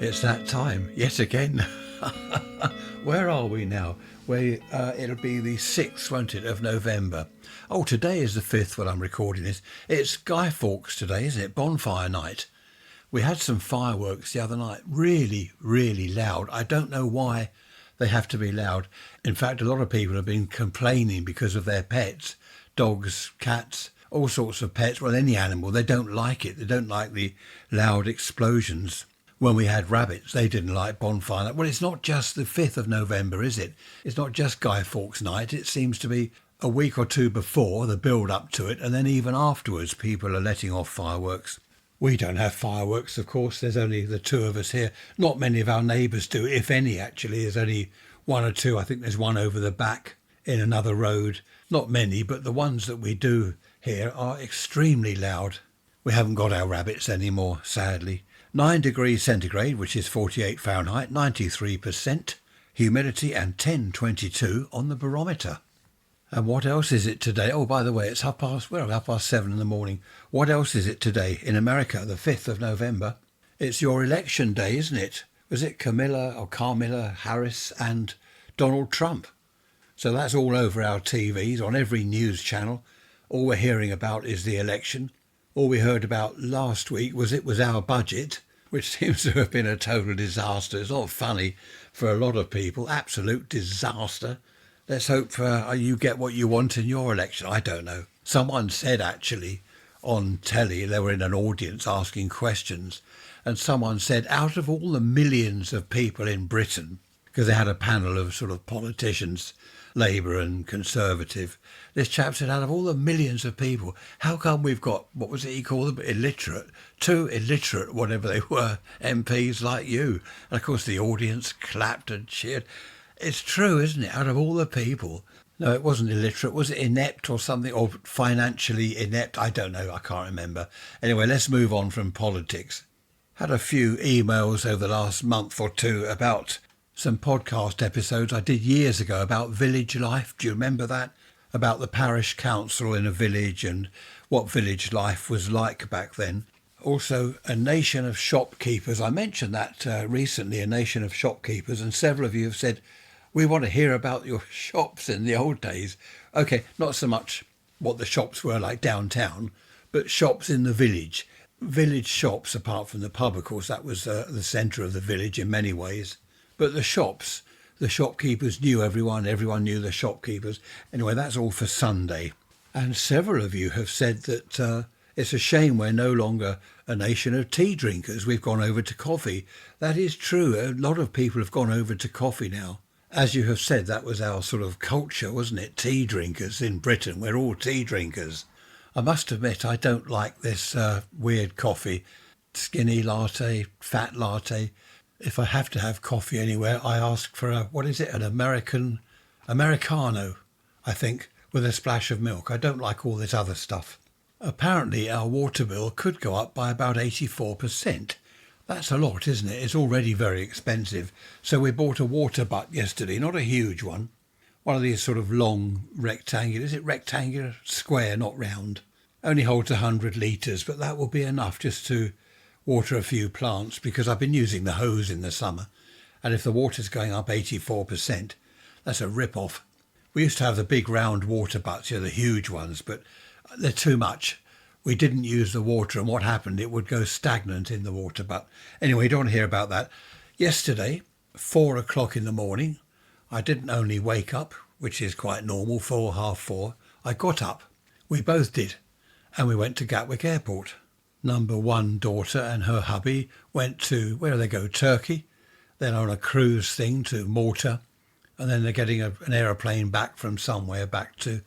It's that time yet again. Where are we now? It'll be the 6th, won't it, of November. Oh, today is the 5th when I'm recording this. It's Guy Fawkes today, isn't it? Bonfire night. We had some fireworks the other night, really, really loud. I don't know why they have to be loud. In fact, a lot of people have been complaining because of their pets, dogs, cats, all sorts of pets, well, any animal. They don't like it. They don't like the loud explosions. When we had rabbits, they didn't like bonfire night. Well, it's not just the 5th of November, is it? It's not just Guy Fawkes night. It seems to be a week or two before, the build up to it, and then even afterwards, people are letting off fireworks. We don't have fireworks, of course. There's only the two of us here. Not many of our neighbours do, if any, actually. There's only one or two. I think there's one over the back in another road. Not many, but the ones that we do here are extremely loud. We haven't got our rabbits anymore, sadly. 9 degrees centigrade, which is 48 Fahrenheit, 93% humidity and 10.22 on the barometer. And what else is it today? Oh, by the way, it's 7:30 in the morning. What else is it today in America, the 5th of November? It's your election day, isn't it? Was it Kamala Harris and Donald Trump? So that's all over our TVs, on every news channel. All we're hearing about is the election. All we heard about last week was our budget, which seems to have been a total disaster. It's not funny for a lot of people. Absolute disaster. Let's hope you get what you want in your election. I don't know. Someone said actually on telly, they were in an audience asking questions, and someone said out of all the millions of people in Britain, because they had a panel of sort of politicians, Labour and Conservative, this chap said out of all the millions of people, how come we've got, what was it he called them, illiterate, two illiterate, whatever they were, MPs like you? And of course the audience clapped and cheered. It's true, isn't it? Out of all the people. No, it wasn't illiterate. Was it inept or something? Or financially inept? I don't know. I can't remember. Anyway, let's move on from politics. Had a few emails over the last month or two about some podcast episodes I did years ago about village life. Do you remember that? About the parish council in a village and what village life was like back then. Also, a nation of shopkeepers. I mentioned that recently, a nation of shopkeepers, and several of you have said, we want to hear about your shops in the old days. Okay, not so much what the shops were like downtown, but shops in the village. Village shops, apart from the pub, of course, that was the centre of the village in many ways. But the shops, the shopkeepers knew everyone knew the shopkeepers. Anyway, that's all for Sunday. And several of you have said that it's a shame we're no longer a nation of tea drinkers. We've gone over to coffee. That is true. A lot of people have gone over to coffee now. As you have said, that was our sort of culture, wasn't it? Tea drinkers in Britain. We're all tea drinkers. I must admit, I don't like this weird coffee. Skinny latte, fat latte. If I have to have coffee anywhere, I ask for an Americano, I think, with a splash of milk. I don't like all this other stuff. Apparently, our water bill could go up by about 84%. That's a lot, isn't it? It's already very expensive. So we bought a water butt yesterday, not a huge one. One of these sort of long rectangular, is it rectangular? Square, not round. Only holds 100 litres, but that will be enough just to water a few plants because I've been using the hose in the summer. And if the water's going up 84%, that's a rip-off. We used to have the big round water butts, the huge ones, but they're too much. We didn't use the water, and what happened, it would go stagnant in the water butt. Anyway, you don't want to hear about that. Yesterday, 4 o'clock in the morning, I didn't only wake up, which is quite normal, 4, half 4. I got up. We both did. And we went to Gatwick Airport. Number one daughter and her hubby went to, where do they go, Turkey? Then on a cruise thing to Malta. And then they're getting an aeroplane back from somewhere back to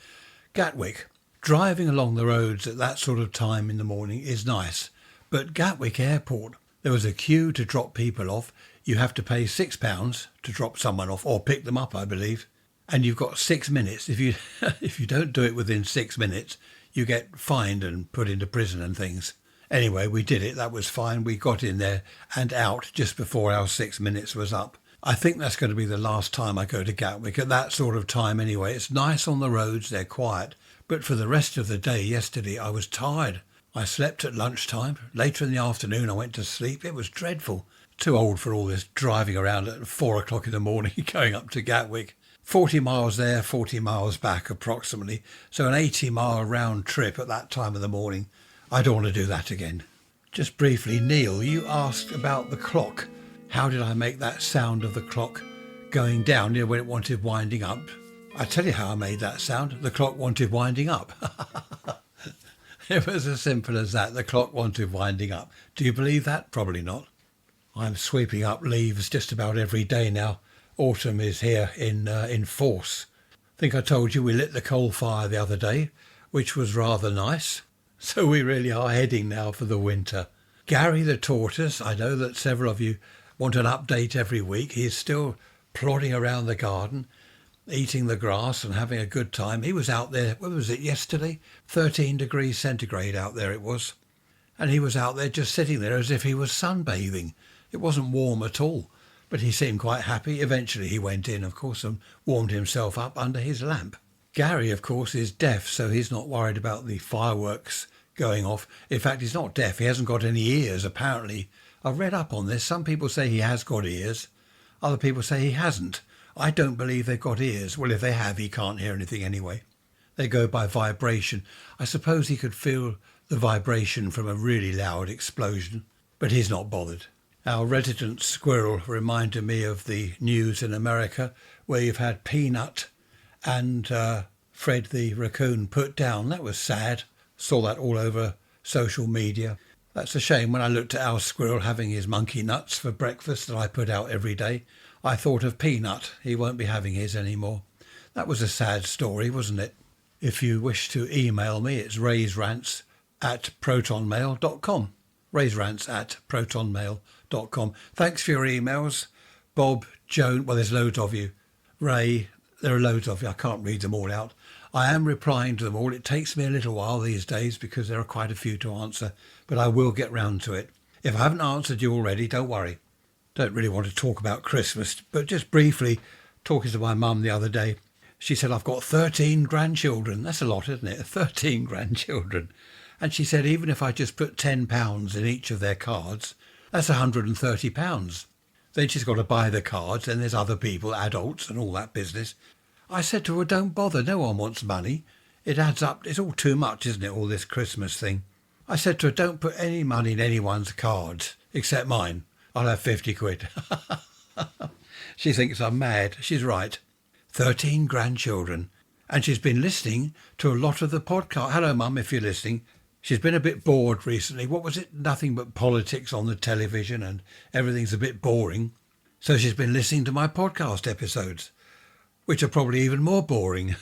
Gatwick. Driving along the roads at that sort of time in the morning is nice. But Gatwick Airport, there was a queue to drop people off. You have to pay £6 to drop someone off or pick them up, I believe. And you've got 6 minutes. If you don't do it within 6 minutes, you get fined and put into prison and things. Anyway, we did it. That was fine. We got in there and out just before our 6 minutes was up. I think that's going to be the last time I go to Gatwick at that sort of time anyway. It's nice on the roads. They're quiet. But for the rest of the day yesterday, I was tired. I slept at lunchtime. Later in the afternoon, I went to sleep. It was dreadful. Too old for all this driving around at 4 o'clock in the morning going up to Gatwick. 40 miles there, 40 miles back approximately. So an 80-mile round trip at that time of the morning. I don't want to do that again. Just briefly, Neil, you asked about the clock. How did I make that sound of the clock going down, when it wanted winding up? I tell you how I made that sound. The clock wanted winding up. It was as simple as that. The clock wanted winding up. Do you believe that? Probably not. I'm sweeping up leaves just about every day now. Autumn is here in force. I think I told you we lit the coal fire the other day, which was rather nice. So we really are heading now for the winter. Gary the tortoise, I know that several of you want an update every week. He's still plodding around the garden, eating the grass and having a good time. He was out there, what was it, yesterday? 13 degrees centigrade out there it was. And he was out there just sitting there as if he was sunbathing. It wasn't warm at all, but he seemed quite happy. Eventually he went in, of course, and warmed himself up under his lamp. Gary, of course, is deaf, so he's not worried about the fireworks going off. In fact, he's not deaf. He hasn't got any ears, apparently. I've read up on this. Some people say he has got ears. Other people say he hasn't. I don't believe they've got ears. Well, if they have, he can't hear anything anyway. They go by vibration. I suppose he could feel the vibration from a really loud explosion, but he's not bothered. Our resident squirrel reminded me of the news in America where you've had Peanut and Fred the raccoon put down. That was sad. Saw that all over social media. That's a shame. When I looked at our squirrel having his monkey nuts for breakfast that I put out every day, I thought of Peanut. He won't be having his anymore. That was a sad story, wasn't it? If you wish to email me, it's raiserants@protonmail.com. raiserants@protonmail.com. Thanks for your emails. Bob, Joan, well, there's loads of you. Ray, there are loads of you. I can't read them all out. I am replying to them all. It takes me a little while these days because there are quite a few to answer, but I will get round to it. If I haven't answered you already, don't worry. Don't really want to talk about Christmas, but just briefly, talking to my mum the other day, she said, I've got 13 grandchildren. That's a lot, isn't it? 13 grandchildren. And she said, even if I just put £10 in each of their cards, that's £130. Then she's got to buy the cards, and there's other people, adults and all that business. I said to her, don't bother, no one wants money. It adds up, it's all too much, isn't it, all this Christmas thing. I said to her, don't put any money in anyone's cards, except mine. I'll have 50 quid. She thinks I'm mad. She's right. 13 grandchildren. And she's been listening to a lot of the podcast. Hello, Mum, if you're listening. She's been a bit bored recently. What was it? Nothing but politics on the television and everything's a bit boring. So she's been listening to my podcast episodes, which are probably even more boring.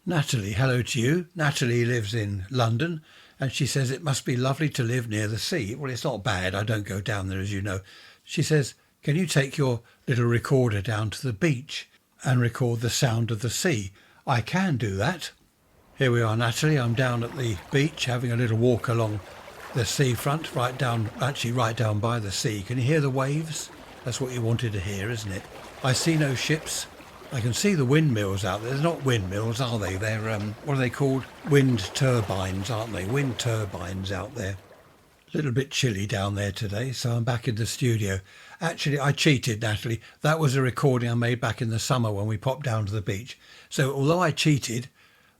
Natalie, hello to you. Natalie lives in London and she says it must be lovely to live near the sea. Well, it's not bad. I don't go down there, as you know. She says, can you take your little recorder down to the beach and record the sound of the sea? I can do that. Here we are, Natalie. I'm down at the beach having a little walk along the seafront, right down by the sea. Can you hear the waves? That's what you wanted to hear, isn't it? I see no ships. I can see the windmills out there. They're not windmills, are they? They're, what are they called? Wind turbines, aren't they? Wind turbines out there. A little bit chilly down there today, so I'm back in the studio. Actually, I cheated, Natalie. That was a recording I made back in the summer when we popped down to the beach. So although I cheated,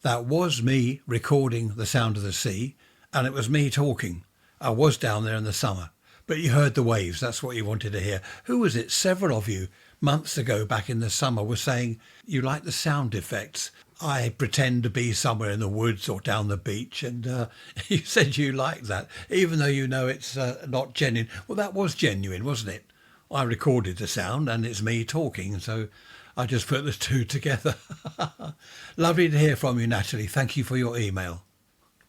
that was me recording the sound of the sea, and it was me talking. I was down there in the summer. But you heard the waves. That's what you wanted to hear. Who was it? Several of you months ago back in the summer were saying you like the sound effects. I pretend to be somewhere in the woods or down the beach, and you said you liked that, even though you know it's not genuine. Well, that was genuine, wasn't it? I recorded the sound and it's me talking, so I just put the two together. Lovely to hear from you, Natalie. Thank you for your email.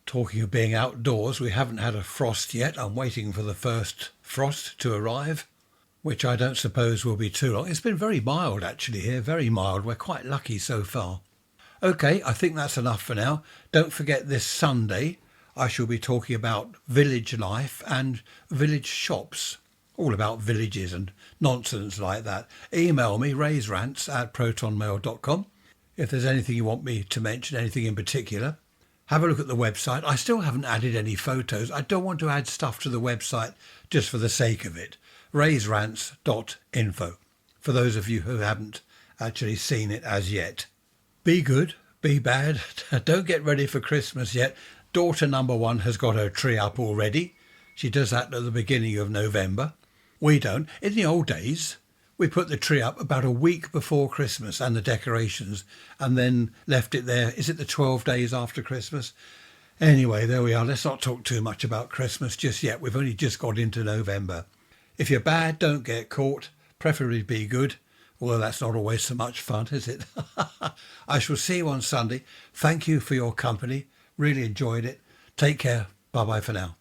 Talking of being outdoors, we haven't had a frost yet. I'm waiting for the first frost to arrive, which I don't suppose will be too long. It's been very mild actually here, very mild. We're quite lucky so far. Okay, I think that's enough for now. Don't forget this Sunday I shall be talking about village life and village shops. All about villages and nonsense like that. Email me, raiserants@protonmail.com. If there's anything you want me to mention, anything in particular, Have a look at the website. I still haven't added any photos. I don't want to add stuff to the website just for the sake of it. raiserants.info for those of you who haven't actually seen it as yet. Be good, be bad. Don't get ready for Christmas yet. Daughter number one has got her tree up already. She does that at the beginning of November. We don't. In the old days, we put the tree up about a week before Christmas and the decorations, and then left it there. Is it the 12 days after Christmas? Anyway, there we are. Let's not talk too much about Christmas just yet. We've only just got into November. If you're bad, don't get caught. Preferably be good. Although that's not always so much fun, is it? I shall see you on Sunday. Thank you for your company. Really enjoyed it. Take care. Bye-bye for now.